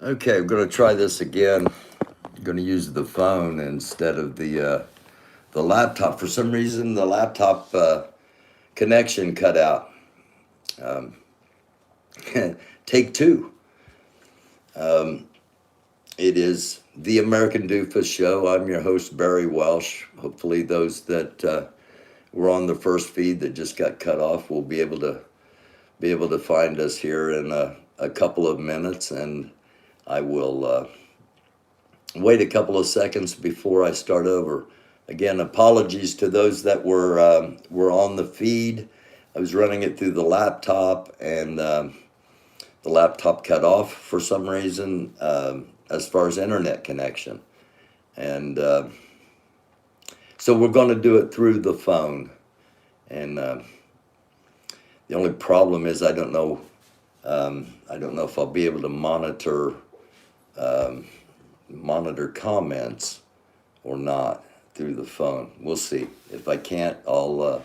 Okay, I'm going to try this again. I'm going to use the phone instead of the laptop. For some reason, the laptop connection cut out. Um, Take two. Um, it is the American Doofus Show. I'm your host, Barry Welsh. Hopefully, those that were on the first feed that just got cut off will be able to find us here in a couple of minutes, and I will wait a couple of seconds before I start over. Again, apologies to those that were on the feed. I was running it through the laptop, and the laptop cut off for some reason as far as internet connection, and so we're going to do it through the phone. And the only problem is I don't know if I'll be able to um, monitor comments or not through the phone. We'll see. If I can't, I'll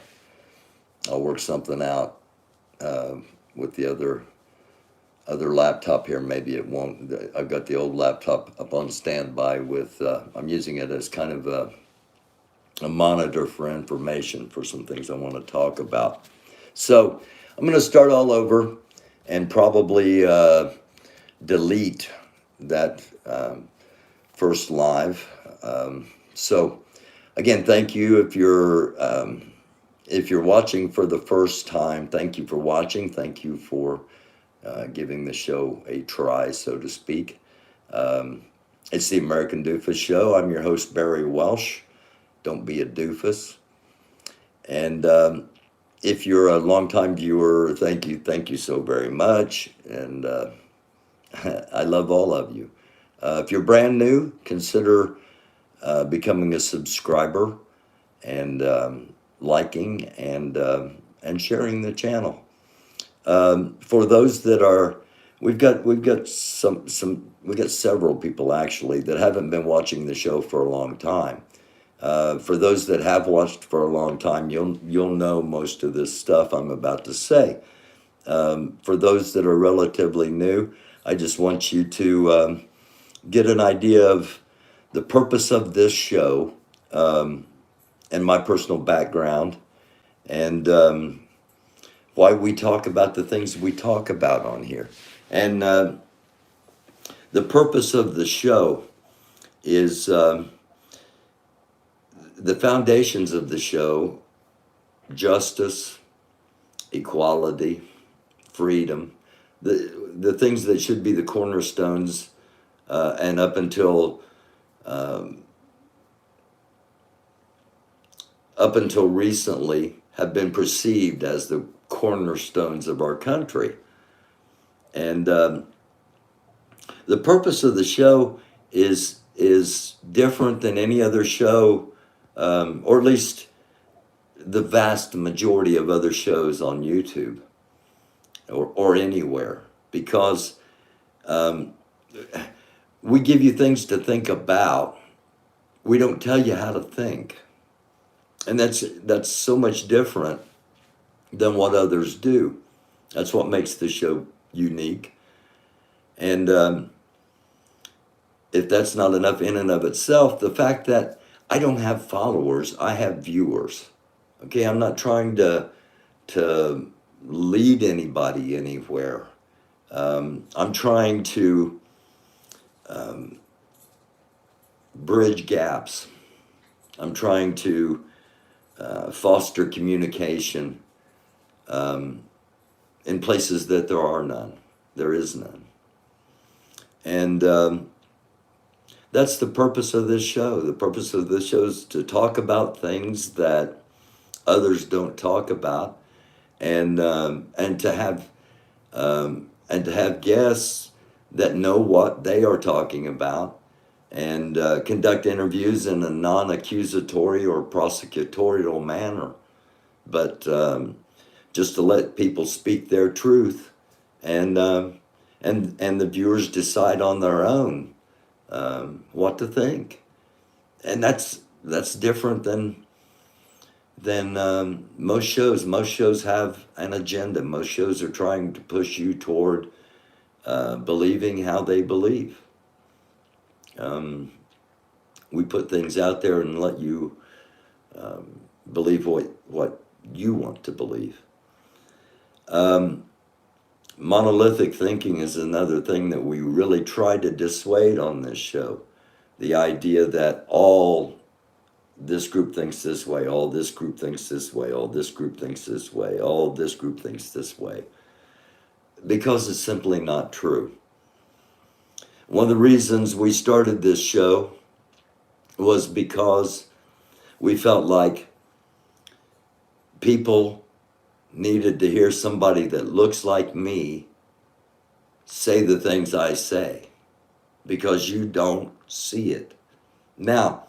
work something out uh, with the other laptop here. Maybe it won't. I've got the old laptop up on standby with. I'm using it as kind of a monitor for information for some things I want to talk about. So I'm going to start all over and probably delete that first live. So again, thank you if you're watching for the first time. Thank you for watching. Thank you for giving the show a try, so to speak. Um, it's the American Doofus Show. I'm your host, Barry Welsh. Don't be a doofus. And if you're a longtime viewer, thank you so very much. And I love all of you. If you're brand new, consider becoming a subscriber and liking and sharing the channel. For those that are, we've got several people actually that haven't been watching the show for a long time. For those that have watched for a long time, you'll know most of this stuff I'm about to say. For those that are relatively new, I just want you to get an idea of the purpose of this show, and my personal background, and why we talk about the things we talk about on here. And the purpose of the show is the foundations of the show: justice, equality, freedom, the things that should be the cornerstones, and um, up until recently have been perceived as the cornerstones of our country. And the purpose of the show is different than any other show, or at least the vast majority of other shows on YouTube or anywhere, because um, we give you things to think about. We don't tell you how to think, and that's so much different than what others do. That's what makes the show unique. And if that's not enough in and of itself, the fact that I don't have followers, I have viewers. Okay, I'm not trying to lead anybody anywhere. I'm trying to um, bridge gaps. I'm trying to foster communication um, in places that there are none. There is none. And that's the purpose of this show. The purpose of this show is to talk about things that others don't talk about, and to have guests that know what they are talking about, and conduct interviews in a non-accusatory or prosecutorial manner, but just to let people speak their truth, and and the viewers decide on their own what to think. And that's different than most shows. Most shows have an agenda. Most shows are trying to push you toward believing how they believe. We put things out there and let you believe what you want to believe. Monolithic thinking is another thing that we really try to dissuade on this show. The idea that all this group thinks this way, all this group thinks this way, all this group thinks this way, all this group thinks this way. Because it's simply not true. One of the reasons we started this show was because we felt like people needed to hear somebody that looks like me say the things I say, because you don't see it. Now,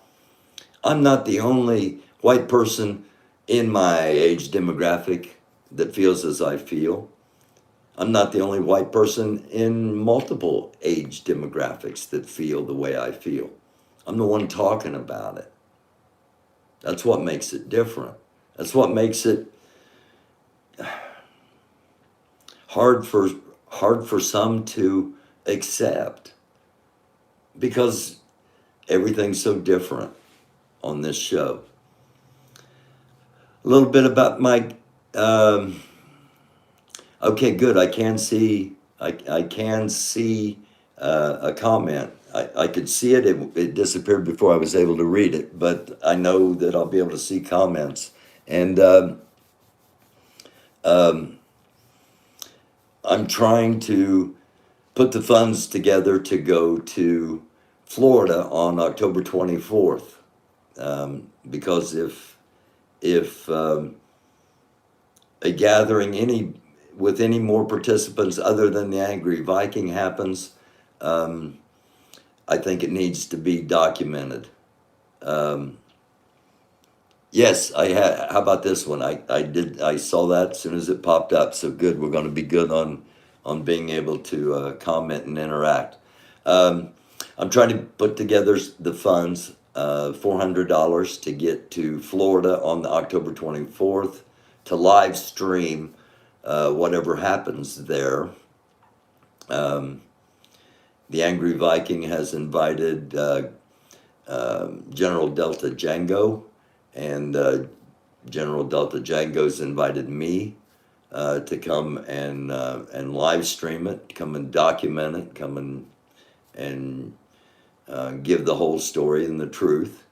I'm not the only white person in my age demographic that feels as I feel. I'm not the only white person in multiple age demographics that feel the way I feel. I'm the one talking about it. That's what makes it different. That's what makes it hard for some to accept, because everything's so different on this show. A little bit about my okay, good. I can see a comment. I could see it. It disappeared before I was able to read it, but I know that I'll be able to see comments. And I'm trying to put the funds together to go to Florida on October 24th, because if a gathering with any more participants other than the Angry Viking happens, I think it needs to be documented. Yes, how about this one? I saw that as soon as it popped up. So good, we're going to be good on being able to comment and interact. I'm trying to put together the funds, $400 to get to Florida on the October 24th to live stream whatever happens there. The Angry Viking has invited General Delta Django, and General Delta Django's invited me to come and live stream it, come and document it, come and give the whole story and the truth,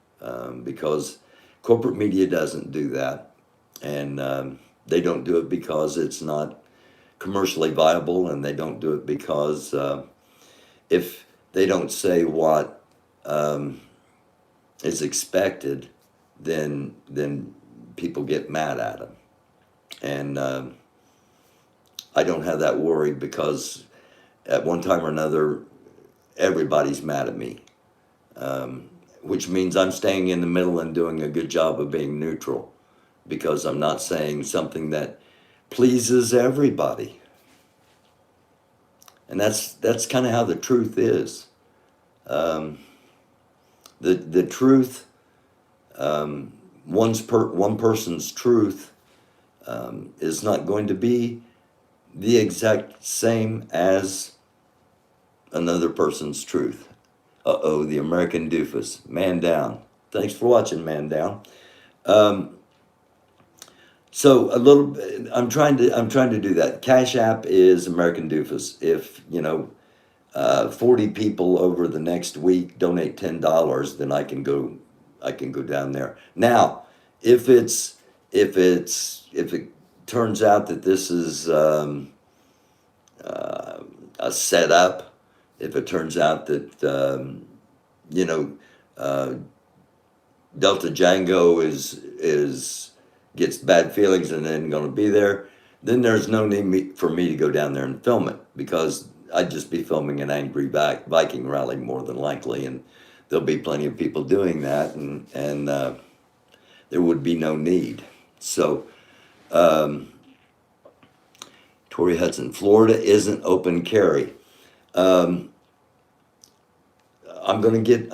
because corporate media doesn't do that, and they don't do it because it's not commercially viable, and they don't do it because if they don't say what is expected, then people get mad at them. And I don't have that worry, because at one time or another, everybody's mad at me, which means I'm staying in the middle and doing a good job of being neutral, because I'm not saying something that pleases everybody. And that's kind of how the truth is. The truth, one person's truth is not going to be the exact same as another person's truth. The American Doofus, man down. Thanks for watching, man down. So a little bit, I'm trying to do that. Cash App is American Doofus. If 40 people over the next week donate $10, then I can go down there. Now, if it turns out that this is a setup, if it turns out that Delta Django gets bad feelings and isn't going to be there, then there's no need for me to go down there and film it, because I'd just be filming an Angry Viking rally more than likely, and there'll be plenty of people doing that, and there would be no need. So, Tori Hudson, Florida isn't open carry. I'm gonna get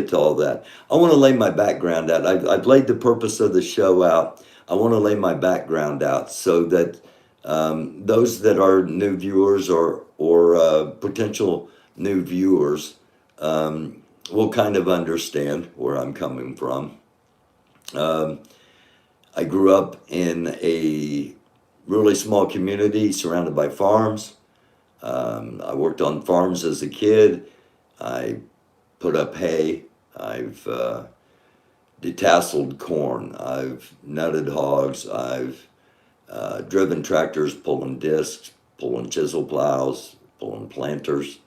to all that. I want to lay my background out. I've laid the purpose of the show out. I want to lay my background out so that Those that are new viewers or potential new viewers will kind of understand where I'm coming from. Um, I grew up in a really small community surrounded by farms. I worked on farms as a kid. I put up hay. I've detasseled corn. I've nutted hogs. I've driven tractors, pulling discs, pulling chisel plows, pulling planters,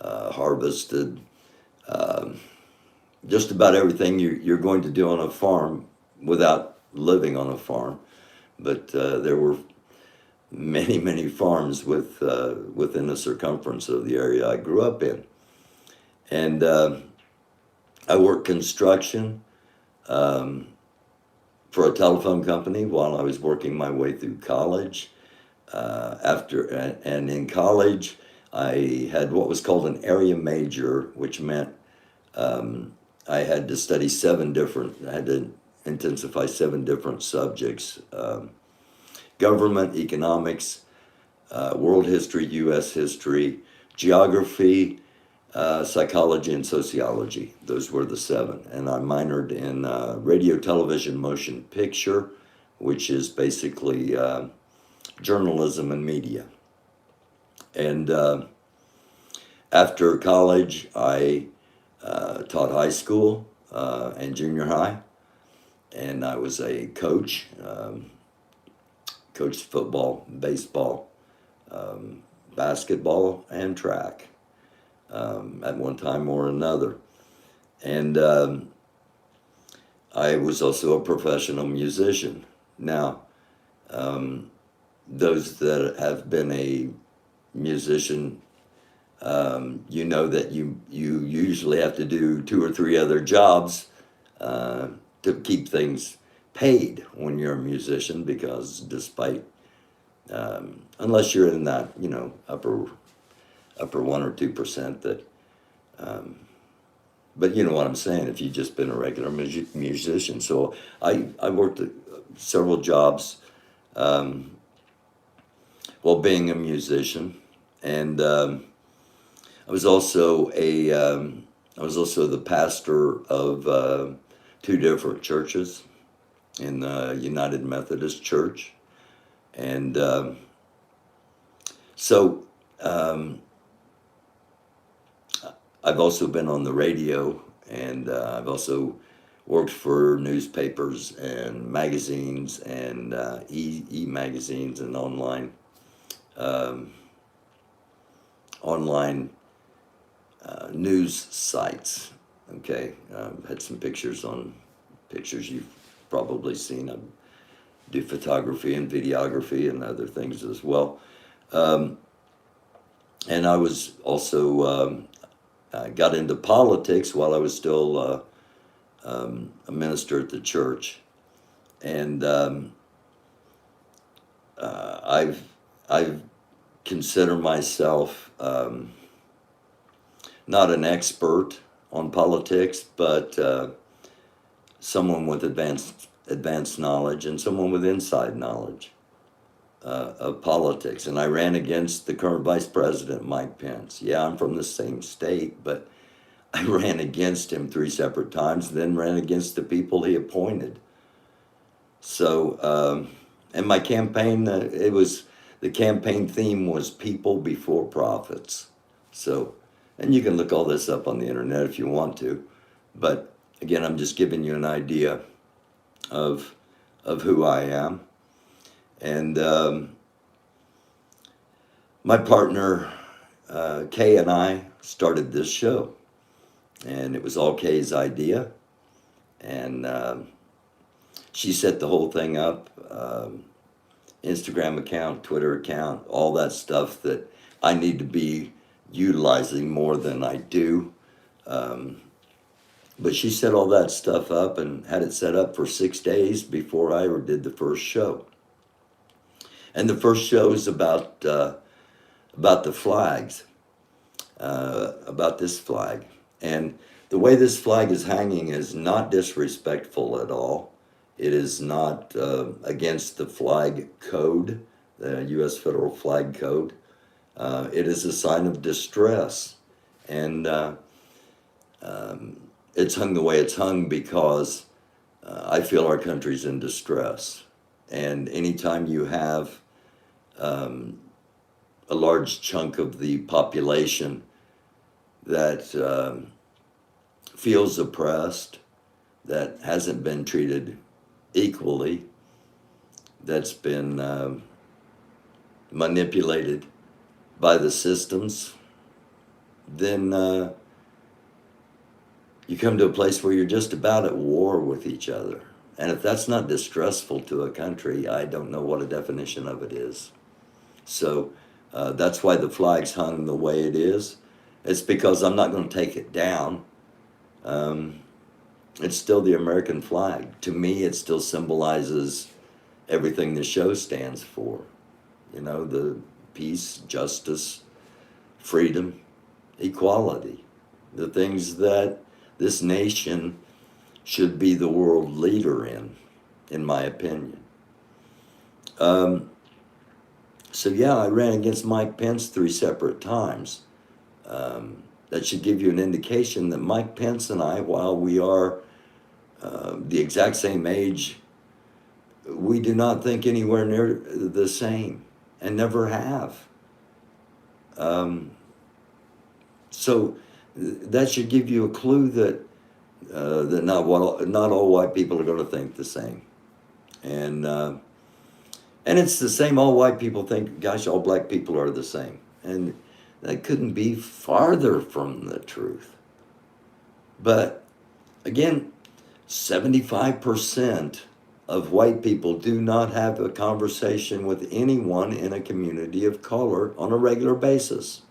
harvested just about everything you're going to do on a farm without living on a farm. But there were many, many farms within the circumference of the area I grew up in. And I worked construction for a telephone company while I was working my way through college. And in college, I had what was called an area major, which meant I had to study I had to intensify 7 different subjects: government, economics, world history, U.S. history, geography, psychology, and sociology. Those were the 7. And I minored in radio, television, motion picture, which is basically journalism and media. And after college, I taught high school and junior high, and I was a coach, coached football, baseball, basketball, and track at one time or another. And I was also a professional musician. Now, those that have been a musician, you know that you usually have to do 2 or 3 other jobs to keep things paid when you're a musician, because despite unless you're in that upper 1 or 2% that but you know what I'm saying, if you've just been a regular musician. So I worked several jobs while being a musician, and I was also the pastor of 2 different churches in the United Methodist Church. And so I've also been on the radio, and I've also worked for newspapers and magazines and e-magazines and online news sites. Okay, had some pictures you've probably seen. I do photography and videography and other things as well. And I was also got into politics while I was still a minister at the church, and I've consider myself not an expert on politics, but someone with advanced knowledge and someone with inside knowledge of politics. And I ran against the current Vice President, Mike Pence. Yeah, I'm from the same state, but I ran against him 3 separate times, then ran against the people he appointed. So, and my campaign, the campaign theme was people before profits. So, and you can look all this up on the internet if you want to, but again, I'm just giving you an idea of who I am. And my partner Kay and I started this show, and it was all Kay's idea, and she set the whole thing up. Instagram account, Twitter account, all that stuff that I need to be utilizing more than I do. But she set all that stuff up and had it set up for 6 days before I ever did the first show. And the first show is about the flags, about this flag. And the way this flag is hanging is not disrespectful at all. It is not against the flag code the U.S. Federal Flag Code. It is a sign of distress, and it's hung the way it's hung because I feel our country's in distress. And anytime you have a large chunk of the population that feels oppressed, that hasn't been treated equally, that's been manipulated by the systems, then you come to a place where you're just about at war with each other. And if that's not distressful to a country, I don't know what a definition of it is. So that's why the flag's hung the way it is. It's because I'm not going to take it down. It's still the American flag. To me, it still symbolizes everything the show stands for. You know, the peace, justice, freedom, equality, the things that this nation should be the world leader in my opinion. So yeah, I ran against Mike Pence 3 separate times. That should give you an indication that Mike Pence and I, while we are the exact same age, we do not think anywhere near the same and never have. So that should give you a clue that not all white people are going to think the same, and it's the same. All white people think, gosh, all black people are the same, and that couldn't be farther from the truth. But again, 75% of white people do not have a conversation with anyone in a community of color on a regular basis.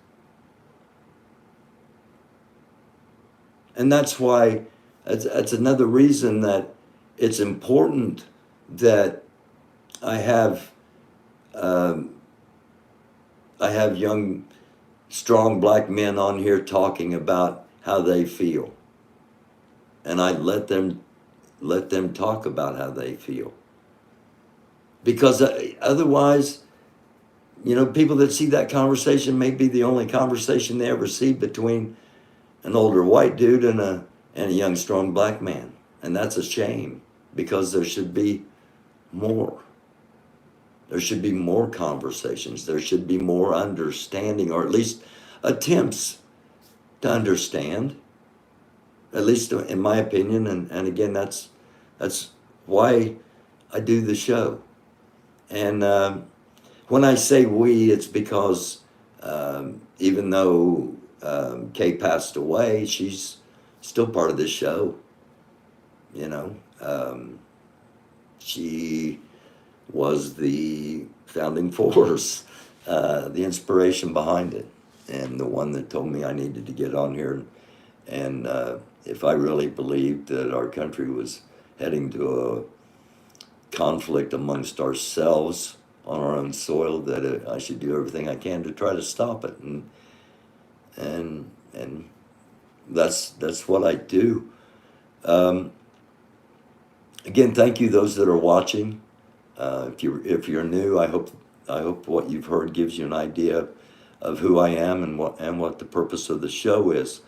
And that's why, that's another reason that it's important that I have young, strong black men on here talking about how they feel. And I let them talk about how they feel. Because otherwise, you know, people that see that conversation may be the only conversation they ever see between an older white dude and a young, strong black man. And that's a shame, because there should be more. There should be more conversations. There should be more understanding, or at least attempts to understand, at least in my opinion. And again, that's why I do the show. And when I say we, it's because even though Kay passed away, she's still part of this show. You know, she was the founding force, the inspiration behind it, and the one that told me I needed to get on here. And if I really believed that our country was heading to a conflict amongst ourselves on our own soil, that I should do everything I can to try to stop it. And that's what I do. Again, thank you those that are watching. If you're new, I hope what you've heard gives you an idea of who I am and what the purpose of the show is.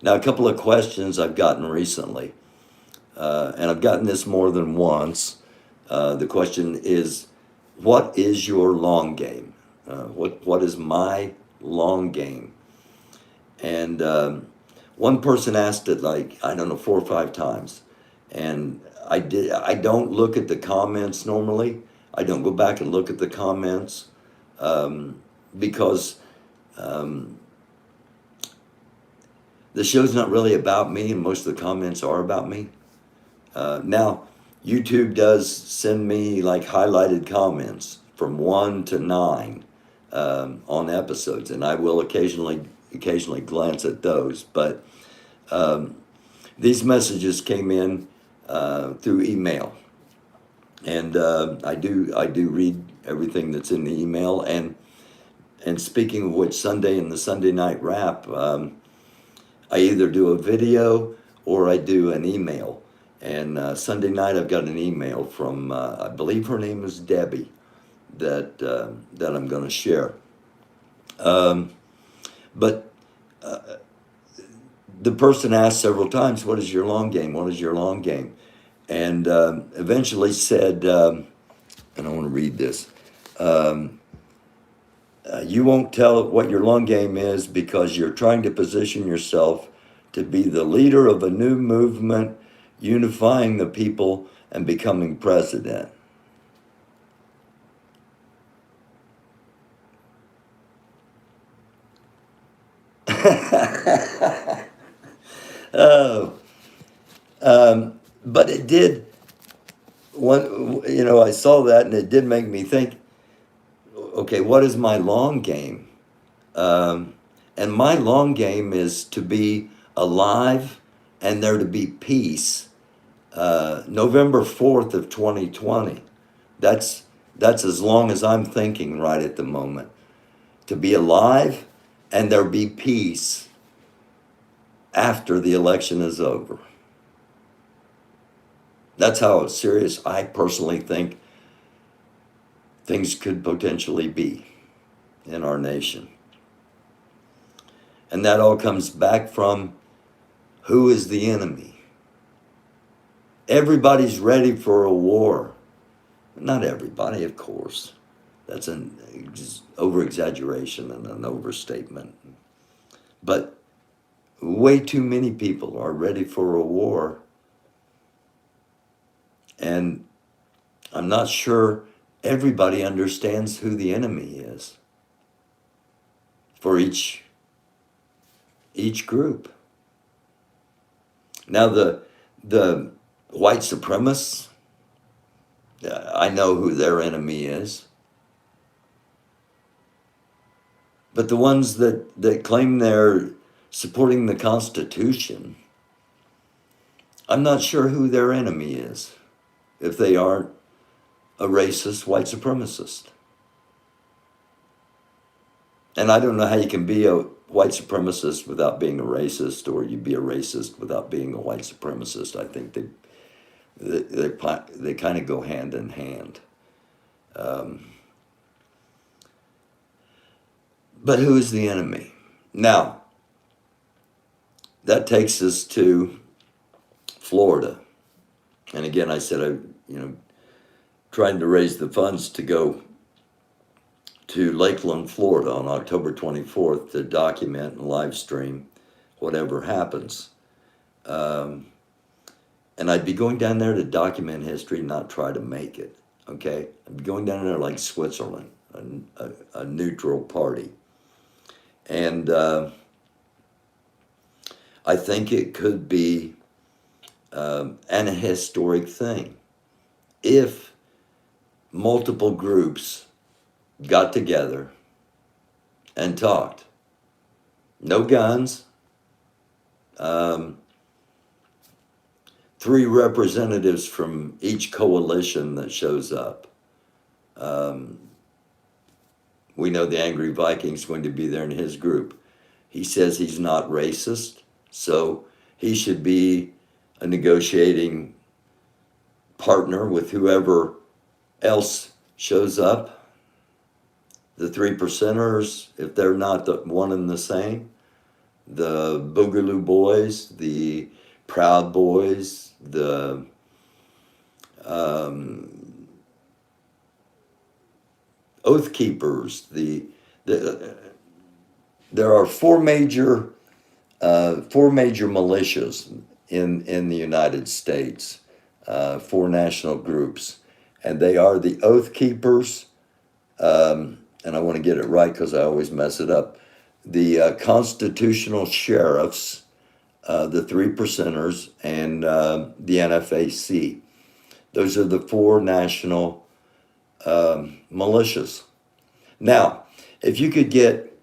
Now, a couple of questions I've gotten recently, and I've gotten this more than once. The question is, what is your long game? What is my long game? And one person asked it, like, I don't know, 4 or 5 times. And I don't look at the comments normally. I don't go back and look at the comments because the show's not really about me, and most of the comments are about me. Now, YouTube does send me like highlighted comments from 1 to 9 on episodes, and I will occasionally glance at those. But these messages came in through email, and I do read everything that's in the email. And speaking of which, Sunday in the Sunday Night Wrap, I either do a video or I do an email. And Sunday night I've got an email from I believe her name is Debbie that I'm going to share. Um, but the person asked several times, "What is your long game? What is your long game?" And eventually said, and I want to read this. You won't tell what your long game is because you're trying to position yourself to be the leader of a new movement, unifying the people and becoming president. Oh, but it did. I saw that and it did make me think. Okay, what is my long game? And my long game is to be alive and there to be peace. November 4th of 2020. That's as long as I'm thinking right at the moment. To be alive and there be peace after the election is over. That's how serious I personally think things could potentially be in our nation. And that all comes back from who is the enemy? Everybody's ready for a war. Not everybody, of course. That's an over-exaggeration and an overstatement. But way too many people are ready for a war. And I'm not sure everybody understands who the enemy is for each group. Now the white supremacists, I know who their enemy is. But the ones that claim they're supporting the Constitution, I'm not sure who their enemy is if they aren't a racist white supremacist. And I don't know how you can be a white supremacist without being a racist, or you be a racist without being a white supremacist. I think they kind of go hand in hand. But who is the enemy? Now, that takes us to Florida. And again, I said, trying to raise the funds to go to Lakeland, Florida on October 24th to document and live stream whatever happens. And I'd be going down there to document history, not try to make it, okay? I'd be going down there like Switzerland, a neutral party. And I think it could be an historic thing if multiple groups got together and talked. No guns. 3 representatives from each coalition that shows up. We know the Angry Viking's going to be there in his group. He says he's not racist, so he should be a negotiating partner with whoever else shows up. The 3%ers, if they're not the one and the same, the Boogaloo Boys, the Proud Boys, the Oath Keepers, there are 4 major militias in the United States, 4 national groups, and they are the Oath Keepers, and I want to get it right because I always mess it up, the Constitutional Sheriffs, the 3%ers, and the NFAC. Those are the 4 national militias. Now, if you could get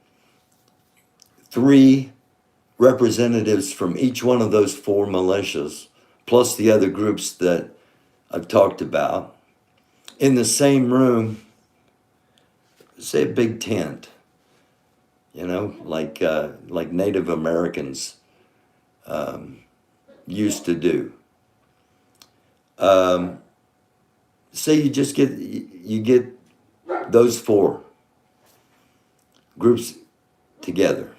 3 representatives from each one of those 4 militias, plus the other groups that I've talked about, in the same room, say a big tent, like Native Americans used to do. Say you get those four groups together,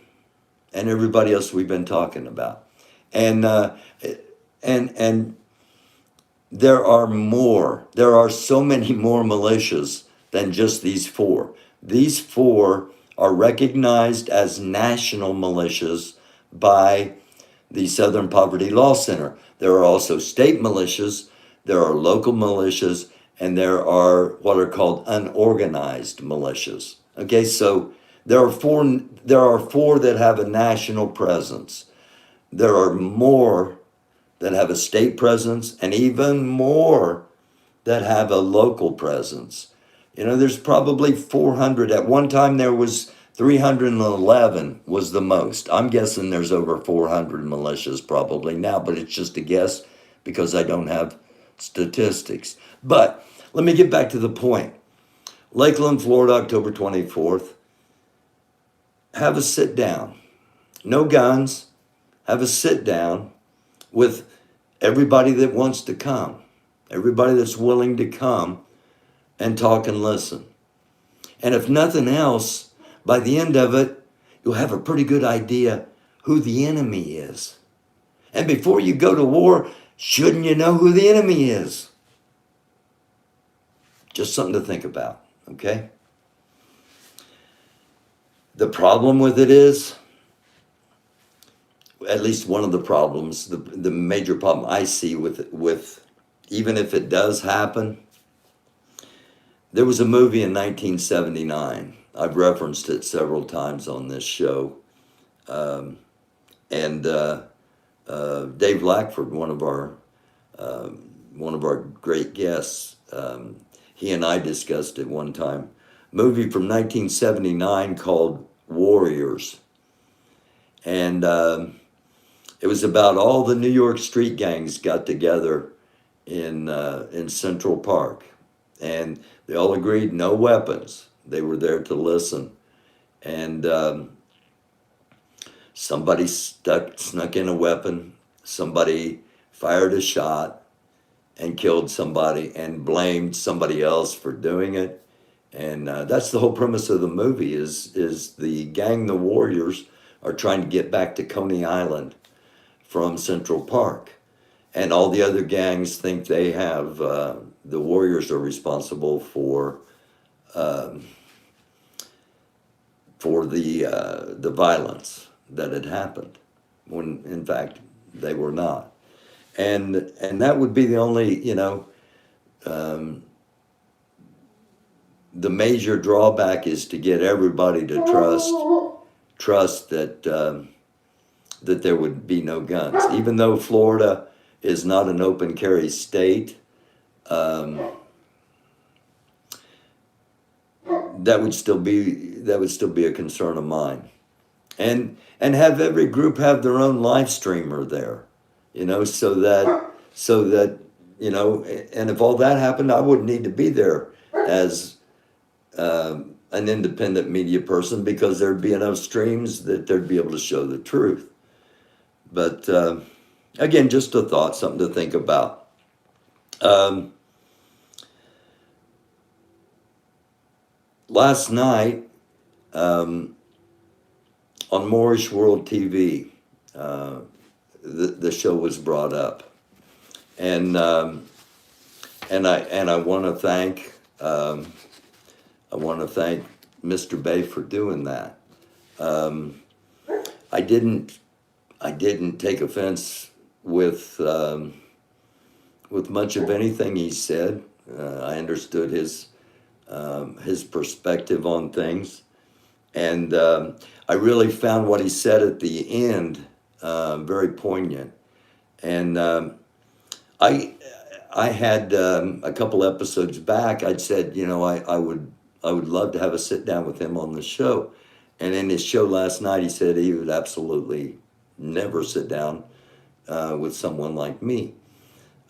and everybody else we've been talking about, and and there are more. There are so many more militias than just these four. These four are recognized as national militias by the Southern Poverty Law Center. There are also state militias, there are local militias, and there are what are called unorganized militias. Okay, so there are four that have a national presence. There are more that have a state presence, and even more that have a local presence. You know, there's probably 400. At one time, there was 311 was the most. I'm guessing there's over 400 militias probably now, but it's just a guess because I don't have statistics. But let me get back to the point. Lakeland, Florida, October 24th. Have a sit down. No guns. Have a sit down with everybody that wants to come, everybody that's willing to come and talk and listen. And if nothing else, by the end of it, you'll have a pretty good idea who the enemy is. And before you go to war, shouldn't you know who the enemy is? Just something to think about, okay? The problem with it is, at least one of the problems, the major problem I see with even if it does happen, there was a movie in 1979. I've referenced it several times on this show. And Dave Lackford, one of our great guests, he and I discussed it one time. Movie from 1979 called Warriors. And it was about all the New York street gangs got together in Central Park, and they all agreed no weapons. They were there to listen, and somebody snuck in a weapon. Somebody fired a shot and killed somebody and blamed somebody else for doing it. And that's the whole premise of the movie is the gang, the Warriors, are trying to get back to Coney Island from Central Park. And all the other gangs think they have, the Warriors are responsible for the violence that had happened, when in fact they were not. And that would be the only, the major drawback is to get everybody to trust that that there would be no guns. Even though Florida is not an open carry state, that would still be a concern of mine. And have every group have their own live streamer there, so that and if all that happened, I wouldn't need to be there as an independent media person, because there'd be enough streams that they'd be able to show the truth. But again, just a thought, something to think about. Last night, on Moorish World TV, the show was brought up, and I want to thank Mr. Bay for doing that. I didn't take offense with much of anything he said. I understood his perspective on things, and I really found what he said at the end very poignant. And I had a couple episodes back, I'd said, I would love to have a sit down with him on the show. And in his show last night, he said he would absolutely never sit down with someone like me.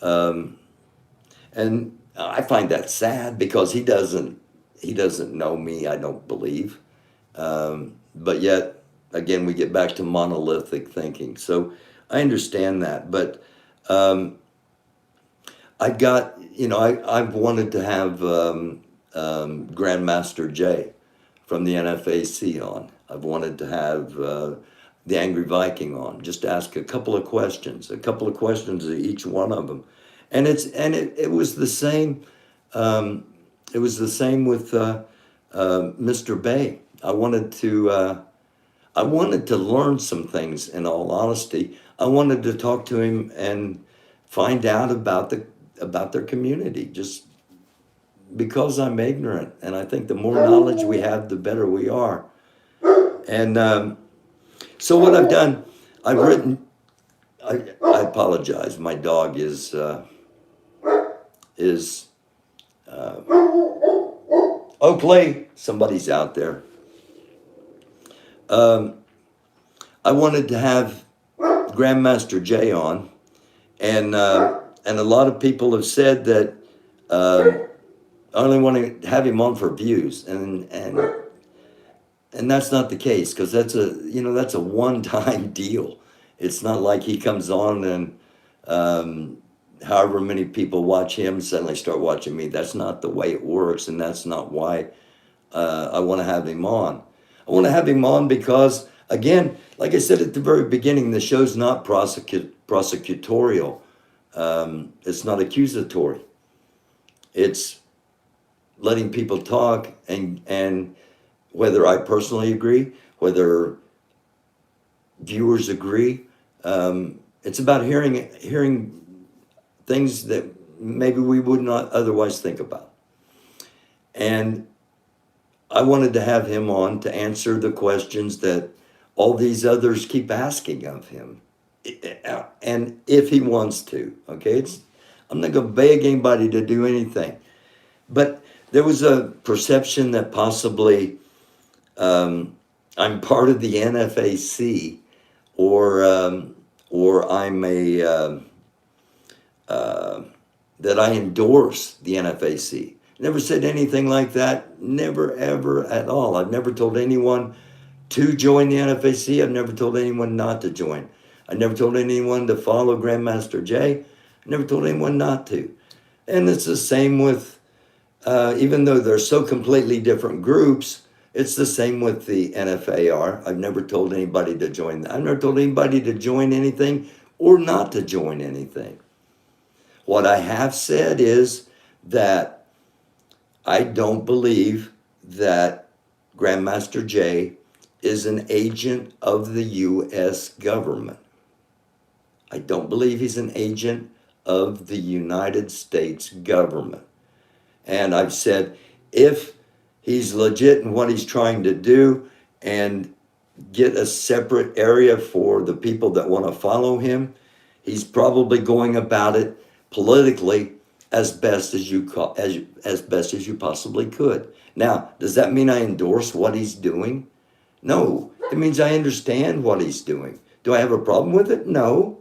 And I find that sad, because he doesn't know me, I don't believe. But yet, again, we get back to monolithic thinking. So I understand that. But I've wanted to have Grandmaster Jay from the NFAC on. I've wanted to have the Angry Viking on, just ask a couple of questions of each one of them, and it was the same. It was the same with Mr. Bay. I wanted to learn some things. In all honesty, I wanted to talk to him and find out about their community, just because I'm ignorant, and I think the more knowledge we have, the better we are. And so what I've done, I've written. I apologize. My dog is Oakley. Somebody's out there. I wanted to have Grandmaster Jay on, and a lot of people have said that I only want to have him on for views, and that's not the case, because that's a one-time deal. It's not like he comes on and however many people watch him suddenly start watching me. That's not the way it works, and that's not why I want to have him on. I want to have him on because, again, like I said at the very beginning, the show's not prosecutorial. It's not accusatory. It's letting people talk, and whether I personally agree, whether viewers agree, it's about hearing things that maybe we would not otherwise think about. And I wanted to have him on to answer the questions that all these others keep asking of him, and if he wants to, okay? I'm not going to beg anybody to do anything, but there was a perception that possibly I'm part of the NFAC, or I'm that I endorse the NFAC. Never said anything like that. Never, ever at all. I've never told anyone to join the NFAC. I've never told anyone not to join. I never told anyone to follow Grandmaster Jay. I never told anyone not to. And it's the same with, even though they're so completely different groups, it's the same with the NFAR. I've never told anybody to join that. I've never told anybody to join anything or not to join anything. What I have said is that I don't believe that Grandmaster Jay is an agent of the U.S. government. I don't believe he's an agent of the United States government. And I've said, if he's legit in what he's trying to do and get a separate area for the people that want to follow him, he's probably going about it politically as best as you possibly could. Now, does that mean I endorse what he's doing? No. It means I understand what he's doing. Do I have a problem with it? No.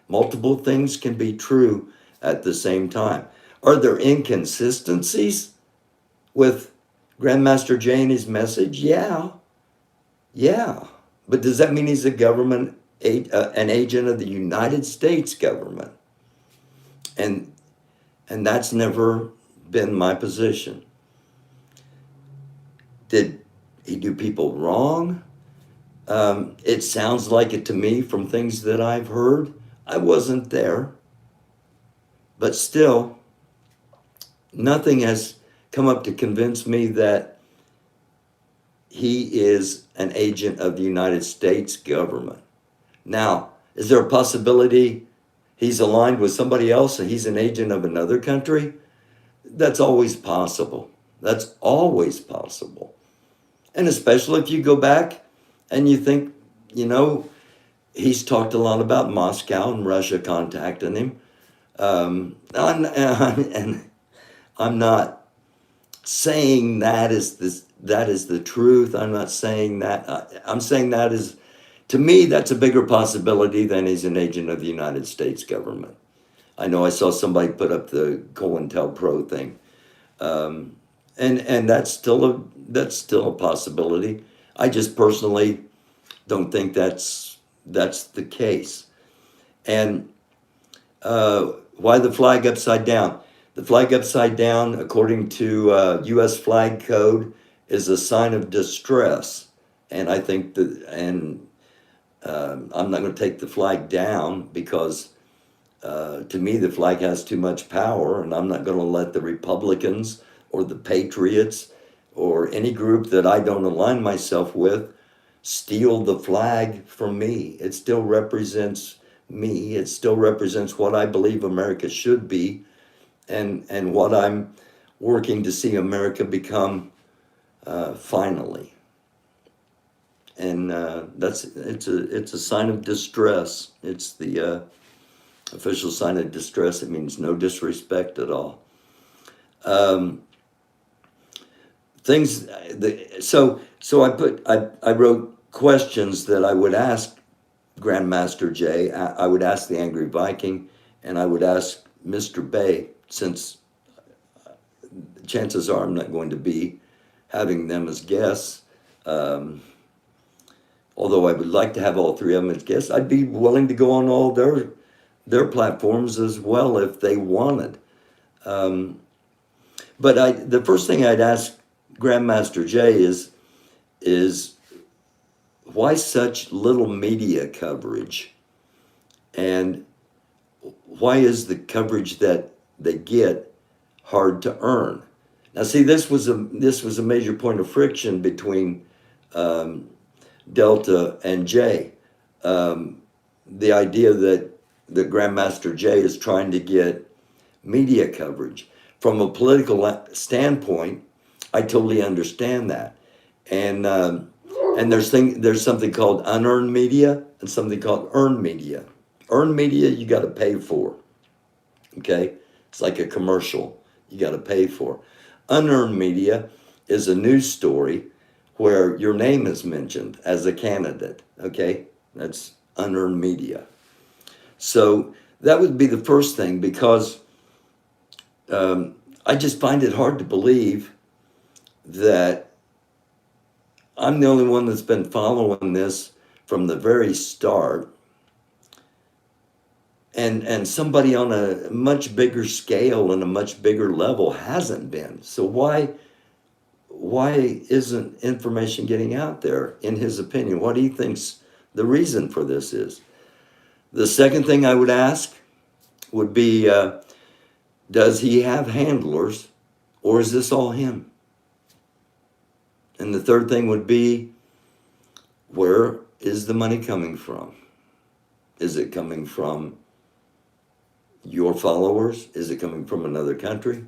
Multiple things can be true at the same time. Are there inconsistencies with Grandmaster Jay and his message? Yeah. But does that mean he's an agent of the United States government? And that's never been my position. Did he do people wrong? It sounds like it to me from things that I've heard. I wasn't there. But still, nothing has come up to convince me that he is an agent of the United States government. Now, is there a possibility he's aligned with somebody else and he's an agent of another country? That's always possible. That's always possible. And especially if you go back and you think, he's talked a lot about Moscow and Russia contacting him. And I'm not saying that is the truth. I'm not saying that. I'm saying that is, to me, that's a bigger possibility than he's an agent of the United States government. I know I saw somebody put up the COINTELPRO thing, and that's still a possibility. I just personally don't think that's the case. And why the flag upside down? The flag upside down, according to U.S. flag code, is a sign of distress. And I think that, and I'm not going to take the flag down because to me the flag has too much power, and I'm not going to let the Republicans or the Patriots or any group that I don't align myself with steal the flag from me. It still represents me. It still represents what I believe America should be, and what I'm working to see America become finally. And it's a sign of distress. It's the official sign of distress. It means no disrespect at all. Things. So I wrote questions that I would ask Grandmaster Jay. I would ask the Angry Viking, and I would ask Mr. Bay, since chances are I'm not going to be having them as guests. Although I would like to have all three of them as guests, I'd be willing to go on all their platforms as well if they wanted. But the first thing I'd ask Grandmaster Jay is why such little media coverage, and why is the coverage that they get hard to earn? Now, see, this was a major point of friction between Delta and Jay. The idea that the Grandmaster Jay is trying to get media coverage. From a political standpoint, I totally understand that. And there's something called unearned media and something called earned media. Earned media you got to pay for. Okay? It's like a commercial. You got to pay for. Unearned media is a news story where your name is mentioned as a candidate. Okay? That's unearned media. So that would be the first thing, because I just find it hard to believe that I'm the only one that's been following this from the very start, and somebody on a much bigger scale and a much bigger level hasn't been. So why isn't information getting out there, in his opinion? What he thinks the reason for this is. The second thing I would ask would be, does he have handlers, or is this all him? And the third thing would be, where is the money coming from? Is it coming from your followers? Is it coming from another country?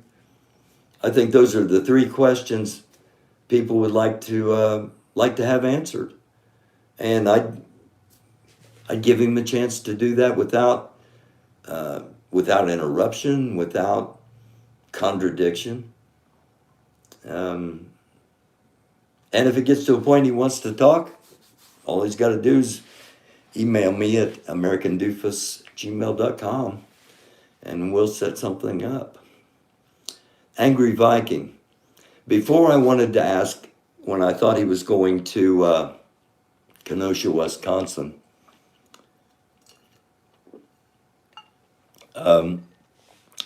I think those are the three questions people would like to have answered, and I'd give him a chance to do that without interruption, without contradiction. And if it gets to a point he wants to talk, all he's got to do is email me at americandoofus@gmail.com, and we'll set something up. Angry Viking. Before, I wanted to ask, when I thought he was going to Kenosha, Wisconsin,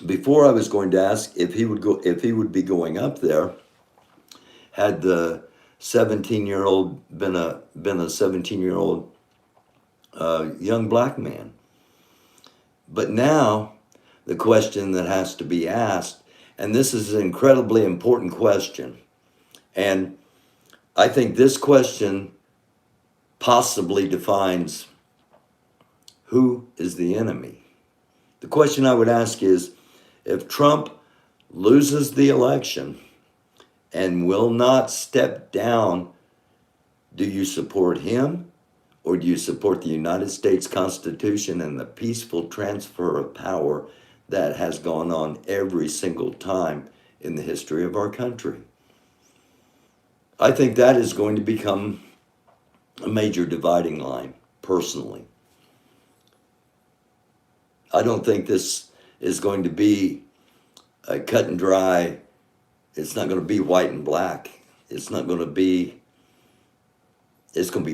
before I was going to ask if he would be going up there, had the 17-year-old been a 17-year-old young black man. But now the question that has to be asked, and this is an incredibly important question, and I think this question possibly defines who is the enemy. The question I would ask is, if Trump loses the election and will not step down, do you support him, or do you support the United States Constitution and the peaceful transfer of power that has gone on every single time in the history of our country? I think that is going to become a major dividing line, personally. I don't think this is going to be a cut and dry. It's not going to be white and black. It's going to be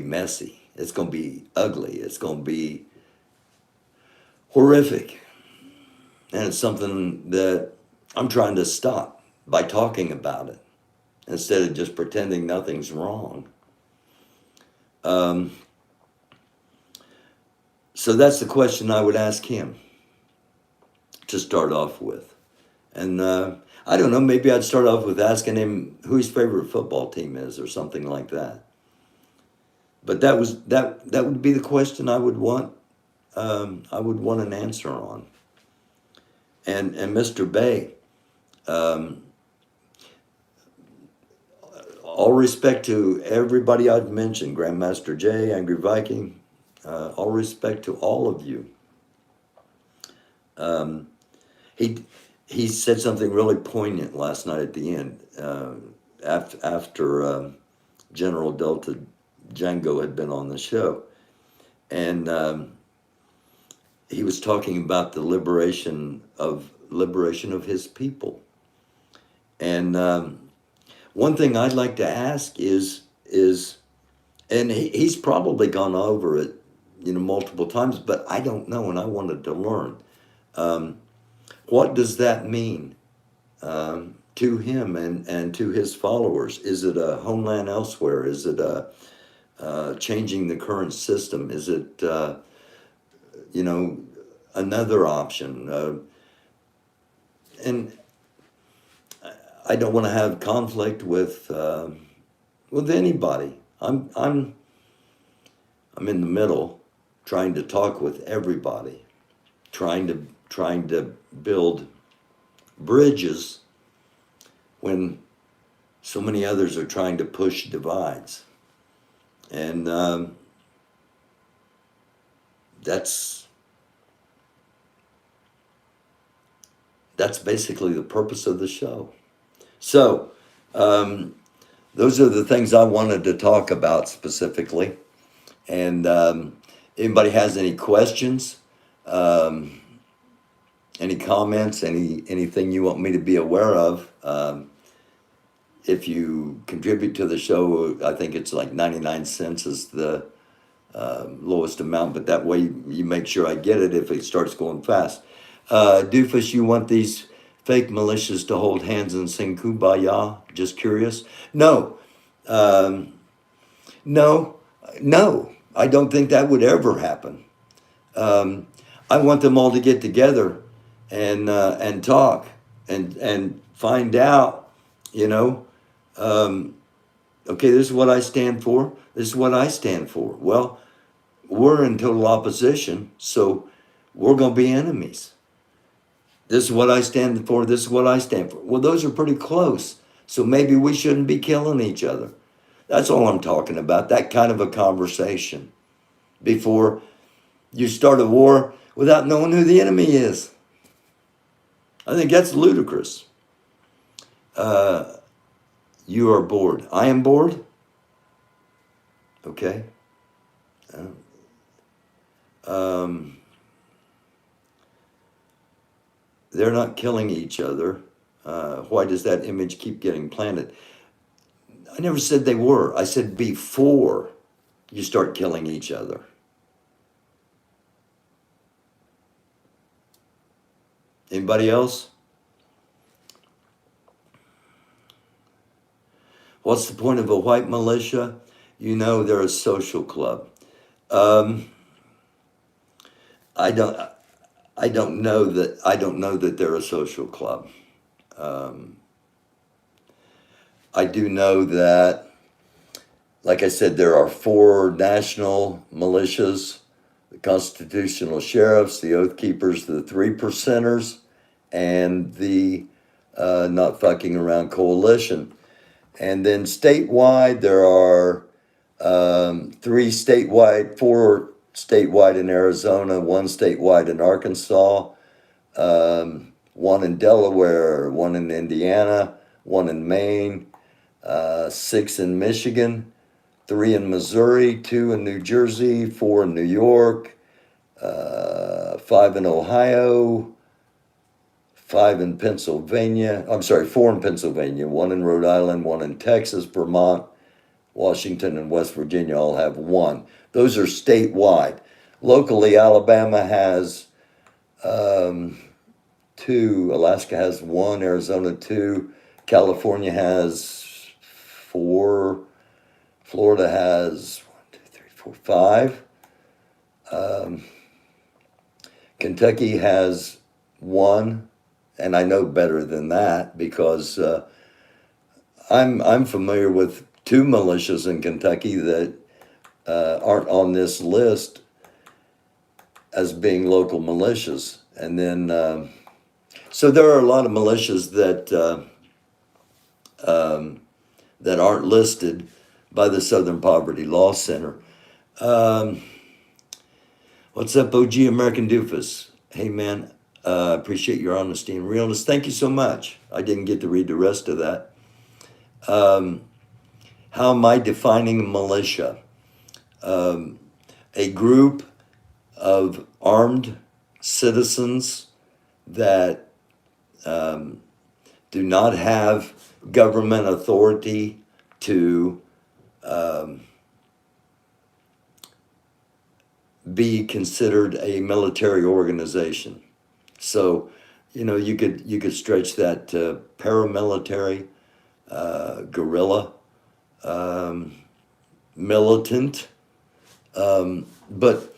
messy. It's going to be ugly. It's going to be horrific. And it's something that I'm trying to stop by talking about it instead of just pretending nothing's wrong. So that's the question I would ask him to start off with. And I don't know, maybe I'd start off with asking him who his favorite football team is or something like that. But that would be the question I would want an answer on. And Mr. Bay, all respect to everybody I've mentioned, Grandmaster Jay, Angry Viking, all respect to all of you. He said something really poignant last night at the end, after General Delta Django had been on the show, and he was talking about the liberation of his people. And one thing I'd like to ask is, and he's probably gone over it, multiple times, but I don't know, and I wanted to learn. What does that mean to him and to his followers? Is it a homeland elsewhere? Is it changing the current system? Is it, another option? And I don't want to have conflict with anybody. I'm in the middle, trying to talk with everybody, trying to build bridges when so many others are trying to push divides. And that's basically the purpose of the show. So those are the things I wanted to talk about specifically. And anybody has any questions, any comments, anything you want me to be aware of, if you contribute to the show, I think it's like 99 cents is the lowest amount, but that way you make sure I get it if it starts going fast. Doofus, you want these fake militias to hold hands and sing Kumbaya? Just curious? No. No. I don't think that would ever happen. I want them all to get together and talk and find out, okay, this is what I stand for. This is what I stand for. Well, we're in total opposition, so we're going to be enemies. This is what I stand for. This is what I stand for. Well, those are pretty close. So maybe we shouldn't be killing each other. That's all I'm talking about, that kind of a conversation before you start a war without knowing who the enemy is. I think that's ludicrous. You are bored. I am bored. Okay. They're not killing each other. Why does that image keep getting planted? I never said they were. I said before you start killing each other. Anybody else? What's the point of a white militia? They're a social club. I don't know that they're a social club. I do know that, like I said, there are 4 national militias: the constitutional sheriffs, the oath keepers, the 3 percenters, and the not fucking around coalition. And then statewide, there are 3 statewide, 4 statewide in Arizona, 1 statewide in Arkansas, 1 in Delaware, 1 in Indiana, 1 in Maine, 6 in Michigan, 3 in Missouri, 2 in New Jersey, 4 in New York, 5 in Ohio, 5 in Pennsylvania. I'm sorry, 4 in Pennsylvania, 1 in Rhode Island, 1 in Texas, Vermont, Washington, and West Virginia all have 1. Those are statewide. Locally, Alabama has two. Alaska has one. Arizona two. California has four. Florida has 1, 2, 3, 4, 5. Um, Kentucky has one, and I know better than that because I'm familiar with two militias in Kentucky that aren't on this list as being local militias, and then so there are a lot of militias that aren't listed by the Southern Poverty Law Center. What's up, OG American Doofus? Hey, man, appreciate your honesty and realness. Thank you so much. I didn't get to read the rest of that. How am I defining militia? A group of armed citizens that do not have government authority to be considered a military organization. So, you could stretch that to paramilitary, guerrilla, militant, but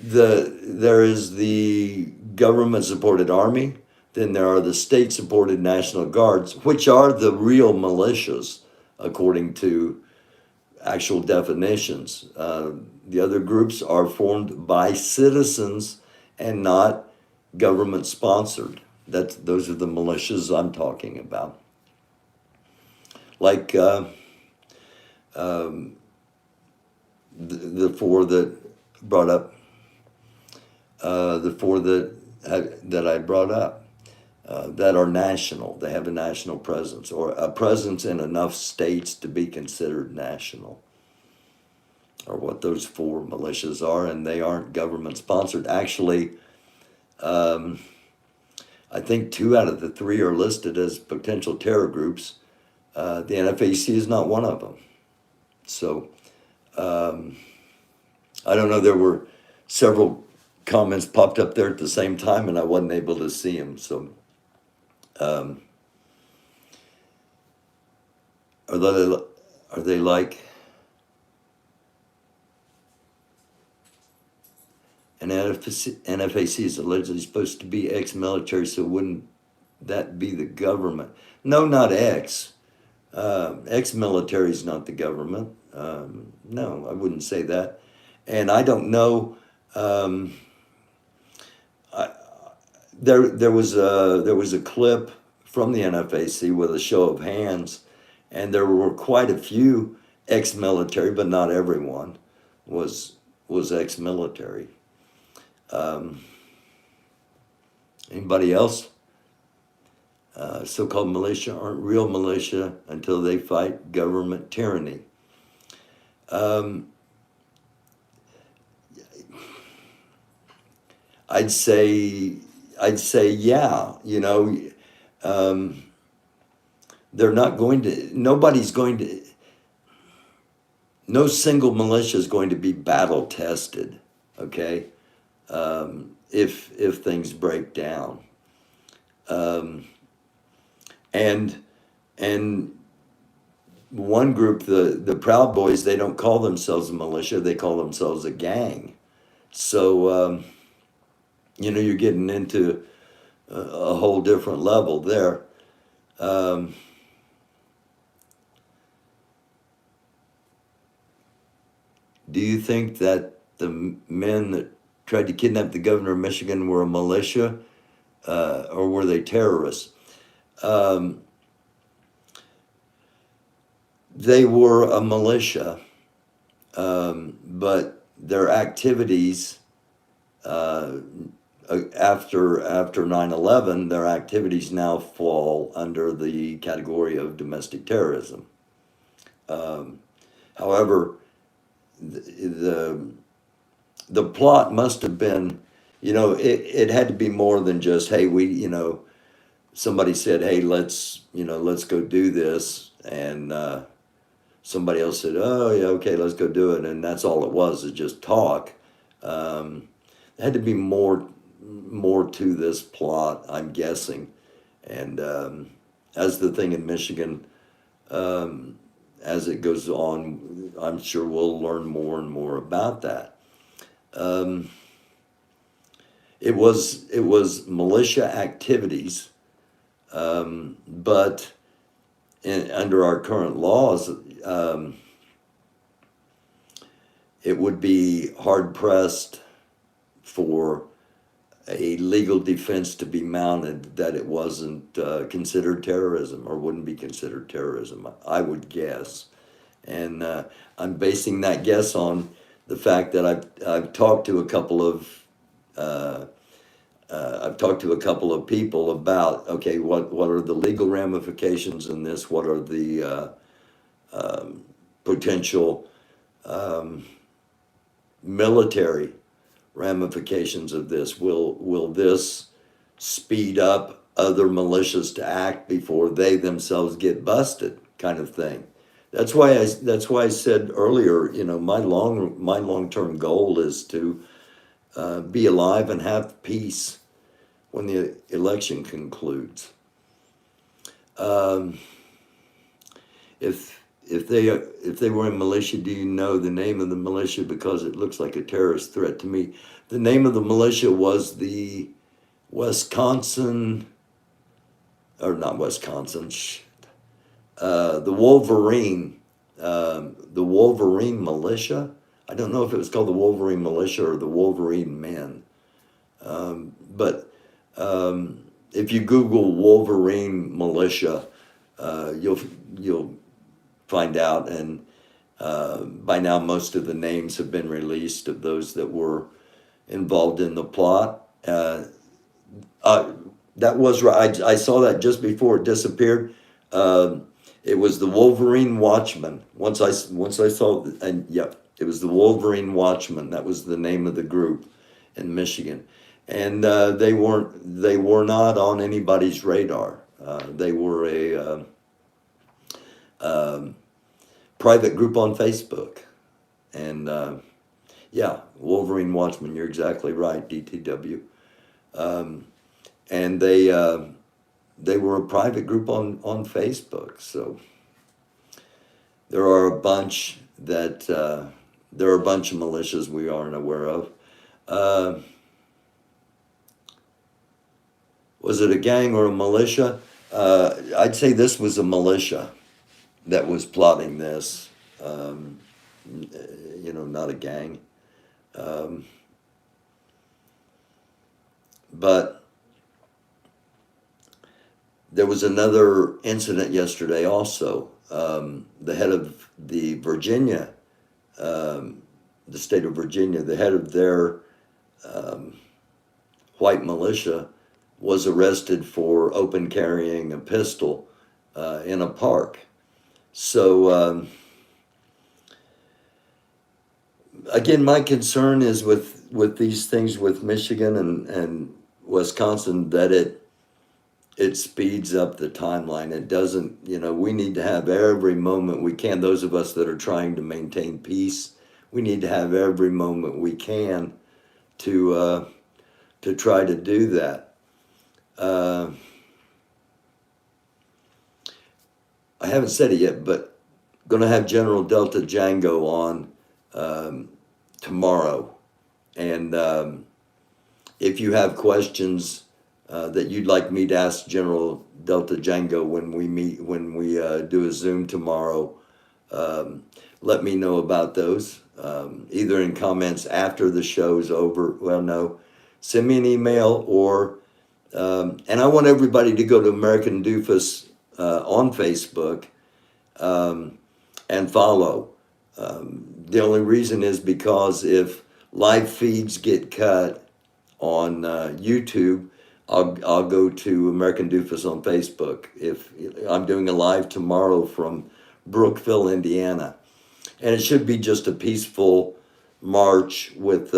there is the government-supported army. Then there are the state-supported National Guards, which are the real militias, according to actual definitions. The other groups are formed by citizens and not government-sponsored. Those are the militias I'm talking about. Like the four that brought up, the four that I brought up, that are national. They have a national presence, or a presence in enough states to be considered national, or what those four militias are, and they aren't government sponsored. Actually, I think 2 out of the 3 are listed as potential terror groups. The NFAC is not one of them. So, I don't know, there were several comments popped up there at the same time, and I wasn't able to see them. So, are they like an NFAC is allegedly supposed to be ex-military, so wouldn't that be the government? No, not ex. Ex-military is not the government. No, I wouldn't say that. And I don't know. There was a clip from the NFAC with a show of hands, and there were quite a few ex-military, but not everyone was ex-military. Anybody else? So-called militia aren't real militia until they fight government tyranny. I'd say yeah. They're not going to. Nobody's going to. No single militia is going to be battle tested. Okay. If things break down, and one group, the Proud Boys, they don't call themselves a militia; they call themselves a gang. So you're getting into a whole different level there. Do you think that the men that tried to kidnap the governor of Michigan were a militia, or were they terrorists? They were a militia, but their activities after 9/11, their activities now fall under the category of domestic terrorism. However, the plot must have been, it had to be more than just, hey, somebody said, hey, let's go do this, and somebody else said, oh yeah, okay, let's go do it, and that's all it was, is just talk. It had to be more more to this plot, I'm guessing. And as the thing in Michigan, as it goes on, I'm sure we'll learn more and more about that. It was militia activities, but under our current laws, it would be hard pressed for a legal defense to be mounted that it wasn't considered terrorism or wouldn't be considered terrorism, I would guess. And I'm basing that guess on the fact that I've talked to a couple of people about, okay, what are the legal ramifications in this? What are the potential military ramifications of this? Will this speed up other militias to act before they themselves get busted, kind of thing? That's why I said earlier, my long-term goal is to be alive and have peace when the election concludes. If they were in militia, do you know the name of the militia? Because it looks like a terrorist threat to me. The name of the militia was the Wisconsin, or not Wisconsin, the Wolverine militia. I don't know if it was called the Wolverine militia or the Wolverine men. But if you Google Wolverine militia, you'll find out, and by now most of the names have been released of those that were involved in the plot. That was right. I saw that just before it disappeared. It was the Wolverine Watchman. Once I saw, and yep, it was the Wolverine Watchman. That was the name of the group in Michigan, and they were not on anybody's radar. They were a private group on Facebook, and yeah, Wolverine Watchman. You're exactly right, DTW. And they were a private group on Facebook. So there are a bunch of militias we aren't aware of. Was it a gang or a militia? I'd say this was a militia that was plotting this. Not a gang. But there was another incident yesterday also. The head of the state of Virginia, the head of their white militia was arrested for open carrying a pistol in a park. So again, my concern is with these things with Michigan and Wisconsin, that it speeds up the timeline. It doesn't, we need to have every moment we can. Those of us that are trying to maintain peace, we need to have every moment we can to try to do that. I haven't said it yet, but going to have General Delta Django on tomorrow. And if you have questions that you'd like me to ask General Delta Django when we do a Zoom tomorrow, let me know about those, either in comments after the show's over. Well, no, send me an email, or and I want everybody to go to American Doofus on Facebook and follow. The only reason is because if live feeds get cut on YouTube, I'll go to American Doofus on Facebook. If I'm doing a live tomorrow from Brookville, Indiana, and it should be just a peaceful march with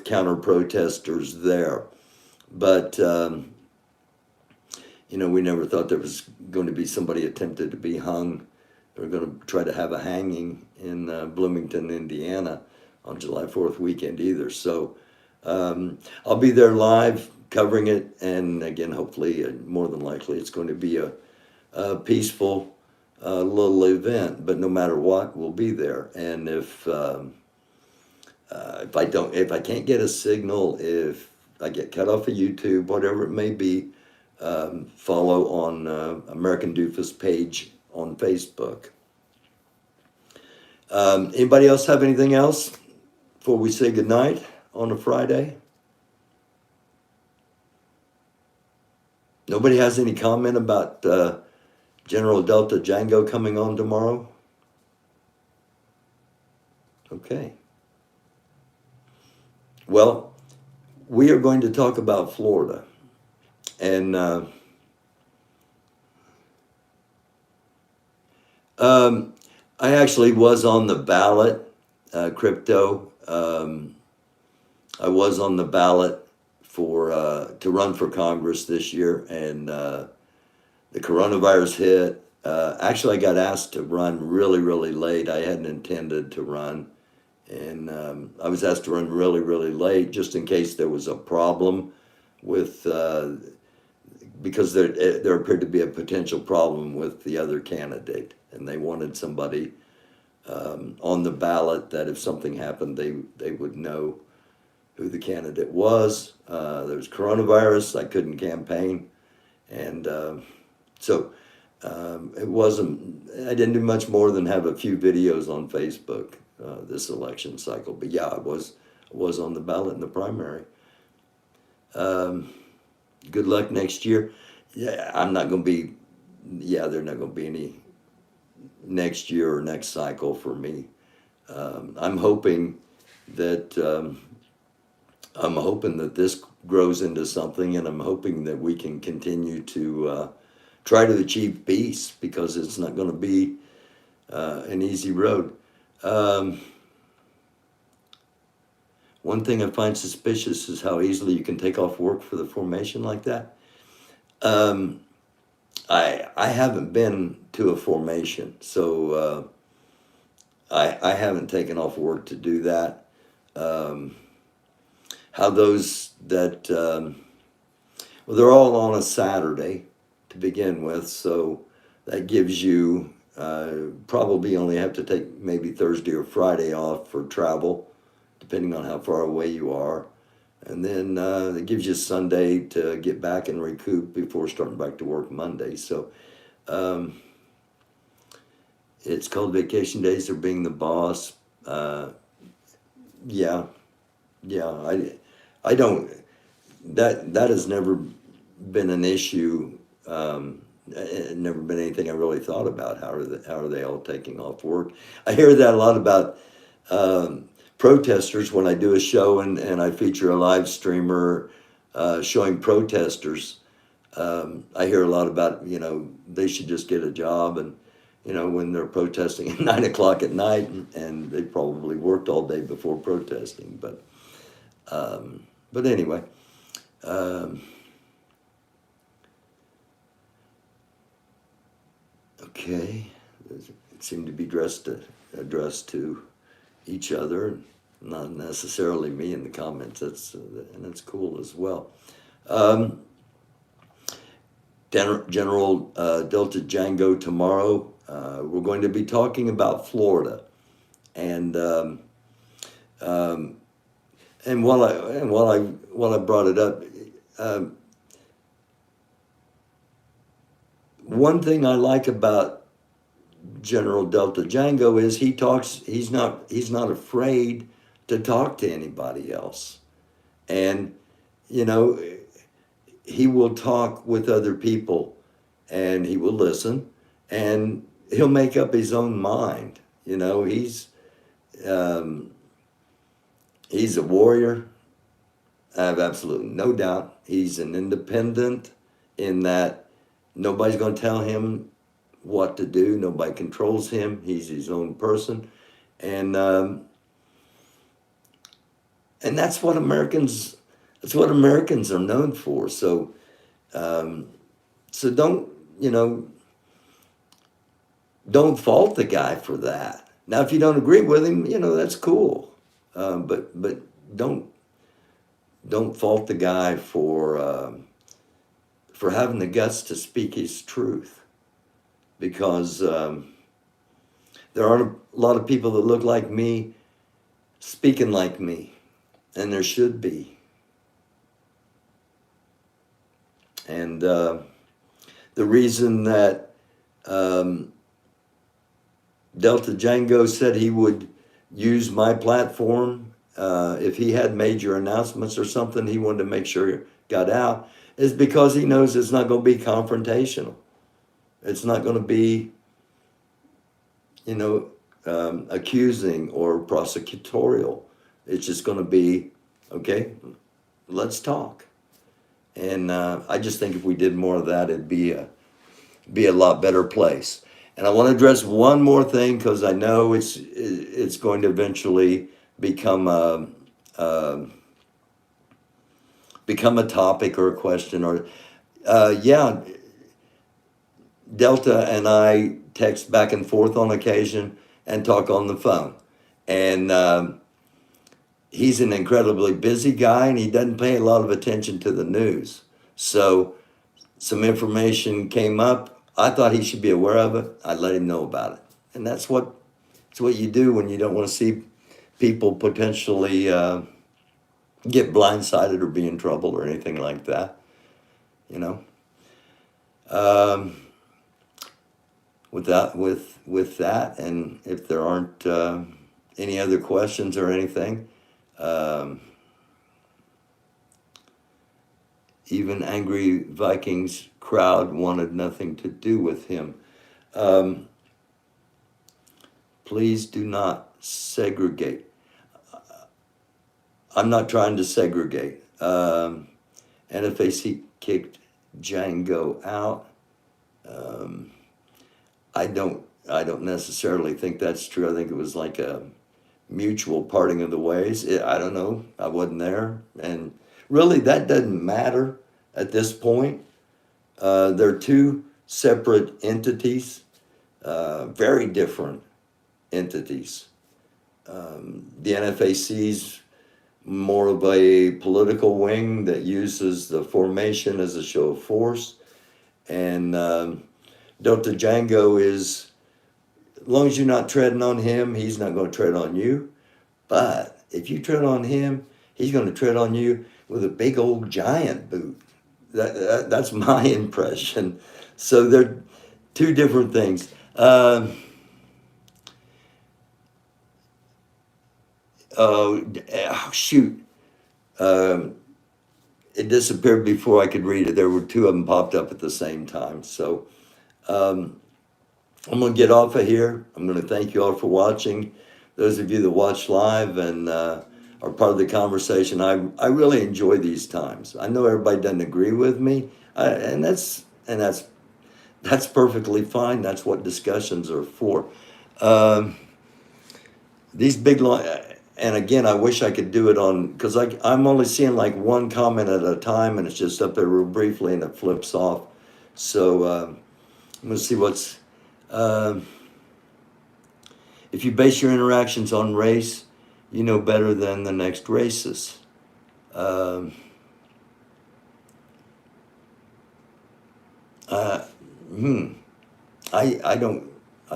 counter protesters there, but we never thought there was going to be somebody attempted to be hung. They're going to try to have a hanging in Bloomington, Indiana, on July 4th weekend either. So I'll be there live covering it, and again, hopefully, more than likely, it's going to be a peaceful little event. But no matter what, we'll be there. And if I can't get a signal, if I get cut off of YouTube, whatever it may be, follow on American Doofus page on Facebook. Anybody else have anything else before we say goodnight on a Friday? Nobody has any comment about General Delta Django coming on tomorrow? Okay. Well, we are going to talk about Florida. And I actually was on the ballot, crypto. I was on the ballot to run for Congress this year, and the coronavirus hit. Actually, I got asked to run really, really late. I hadn't intended to run, and I was asked to run really, really late just in case there was a problem with, because there appeared to be a potential problem with the other candidate, and they wanted somebody on the ballot that if something happened, they would know who the candidate was. There was coronavirus. I couldn't campaign. And so it wasn't, I didn't do much more than have a few videos on Facebook this election cycle. But yeah, I was on the ballot in the primary. Good luck next year. Yeah, I'm not going to be, yeah, there's not going to be any next year or next cycle for me. I'm hoping that this grows into something, and I'm hoping that we can continue to try to achieve peace, because it's not going to be an easy road. One thing I find suspicious is how easily you can take off work for the formation like that. I haven't been to a formation, so I haven't taken off work to do that. How those that, well, they're all on a Saturday to begin with, so that gives you probably only have to take maybe Thursday or Friday off for travel, depending on how far away you are. And then it gives you Sunday to get back and recoup before starting back to work Monday. So it's called vacation days or being the boss. Yeah, I don't, that has never been an issue. Never been anything I really thought about. How are they all taking off work? I hear that a lot about protesters when I do a show and I feature a live streamer showing protesters. I hear a lot about, they should just get a job, and, when they're protesting at 9 o'clock at night, and they probably worked all day before protesting. But anyway, okay, it seemed to be addressed to each other, not necessarily me in the comments. And that's cool as well. General Delta Django tomorrow. We're going to be talking about Florida, and while I brought it up, one thing I like about General Delta Django is he's not afraid to talk to anybody else, and he will talk with other people, and he will listen, and he'll make up his own mind. He's a warrior. I have absolutely no doubt. He's an independent in that nobody's going to tell him what to do. Nobody controls him. He's his own person. And that's what Americans are known for. So don't fault the guy for that. Now, if you don't agree with him, that's cool. But don't don't fault the guy for having the guts to speak his truth, because there aren't a lot of people that look like me speaking like me, and there should be. And the reason that Delta Django said he would use my platform if he had major announcements or something he wanted to make sure it got out, is because he knows it's not going to be confrontational. It's not going to be, accusing or prosecutorial. It's just going to be, okay, let's talk. And I just think if we did more of that, it'd be a lot better place. And I want to address one more thing, because I know it's going to eventually become a topic or a question, or yeah, Delta and I text back and forth on occasion and talk on the phone. And he's an incredibly busy guy, and he doesn't pay a lot of attention to the news. So some information came up. I thought he should be aware of it. I let him know about it. And that's what you do when you don't want to see people potentially get blindsided or be in trouble or anything like that. With that, and if there aren't any other questions or anything, even Angry Vikings crowd wanted nothing to do with him. Please do not segregate. I'm not trying to segregate. NFAC kicked Django out. I don't necessarily think that's true. I think it was like a mutual parting of the ways. I don't know. I wasn't there. And really, that doesn't matter at this point. They're two separate entities, very different entities. The NFAC's more of a political wing that uses the formation as a show of force. And Delta Django is, as long as you're not treading on him, he's not going to tread on you. But if you tread on him, he's going to tread on you with a big old giant boot. That's my impression. So they're two different things. Shoot. It disappeared before I could read it. There were two of them popped up at the same time. So I'm going to get off of here. I'm going to thank you all for watching. Those of you that watch live and are part of the conversation, I really enjoy these times. I know everybody doesn't agree with me, and that's perfectly fine. That's what discussions are for. These big and again, I wish I could do it on, because I'm only seeing like one comment at a time, and it's just up there real briefly and it flips off. So I'm going to see what's. If you base your interactions on race, you know better than the next racist. I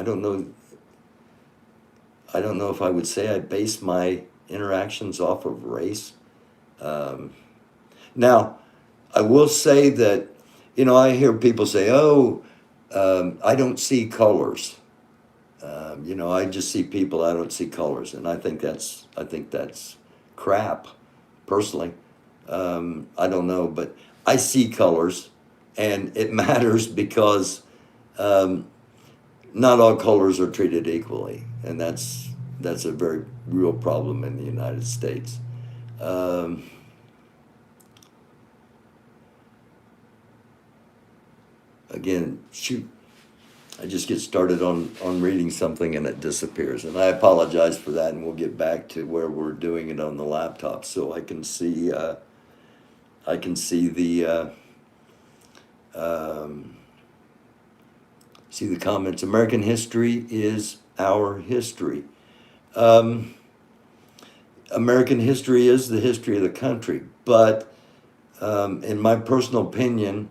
don't know. I don't know if I would say I base my interactions off of race. Now, I will say that, I hear people say, "Oh, I don't see colors." I just see people. I don't see colors, and I think that's crap. Personally, I don't know, but I see colors, and it matters because not all colors are treated equally, and that's a very real problem in the United States. Again, shoot. I just get started on reading something and it disappears, and I apologize for that. And we'll get back to where we're doing it on the laptop, so I can see the see the comments. American history is our history. American history is the history of the country, but in my personal opinion,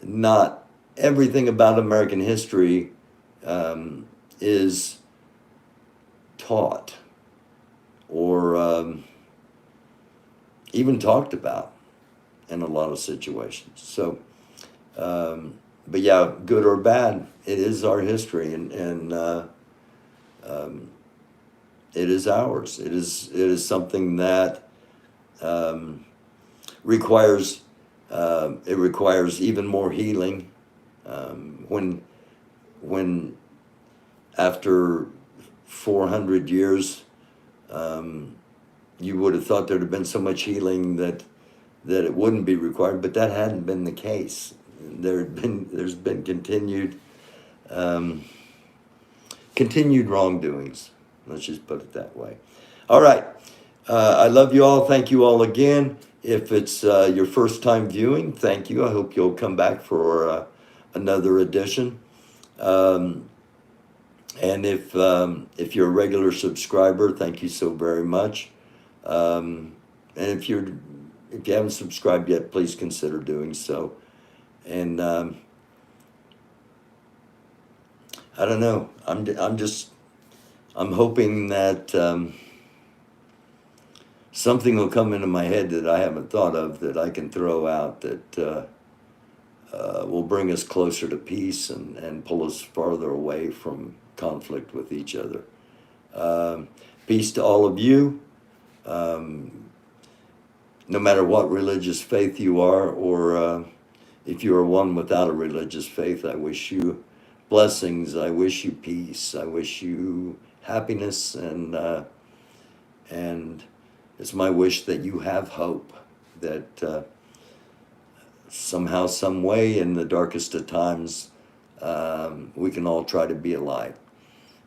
not everything about American history is taught or even talked about in a lot of situations. So, but yeah, good or bad, it is our history, and it is ours. It is something that requires it requires even more healing. When after 400 years, you would have thought there'd have been so much healing that it wouldn't be required, but that hadn't been the case. There's been continued wrongdoings. Let's just put it that way. All right. I love you all. Thank you all again. If it's your first time viewing, thank you. I hope you'll come back for another edition. And if you're a regular subscriber, thank you so very much. And if you haven't subscribed yet, please consider doing so. And I don't know. I'm hoping that something will come into my head that I haven't thought of that I can throw out that will bring us closer to peace and pull us farther away from conflict with each other. Peace to all of you. No matter what religious faith you are, or if you are one without a religious faith, I wish you blessings. I wish you peace. I wish you happiness, and it's my wish that you have hope, that somehow, some way, in the darkest of times, we can all try to be alive.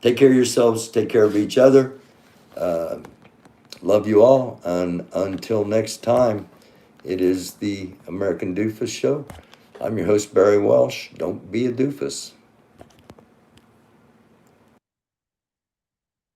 Take care of yourselves. Take care of each other. Love you all. And until next time, it is the American Doofus Show. I'm your host, Barry Welsh. Don't be a doofus.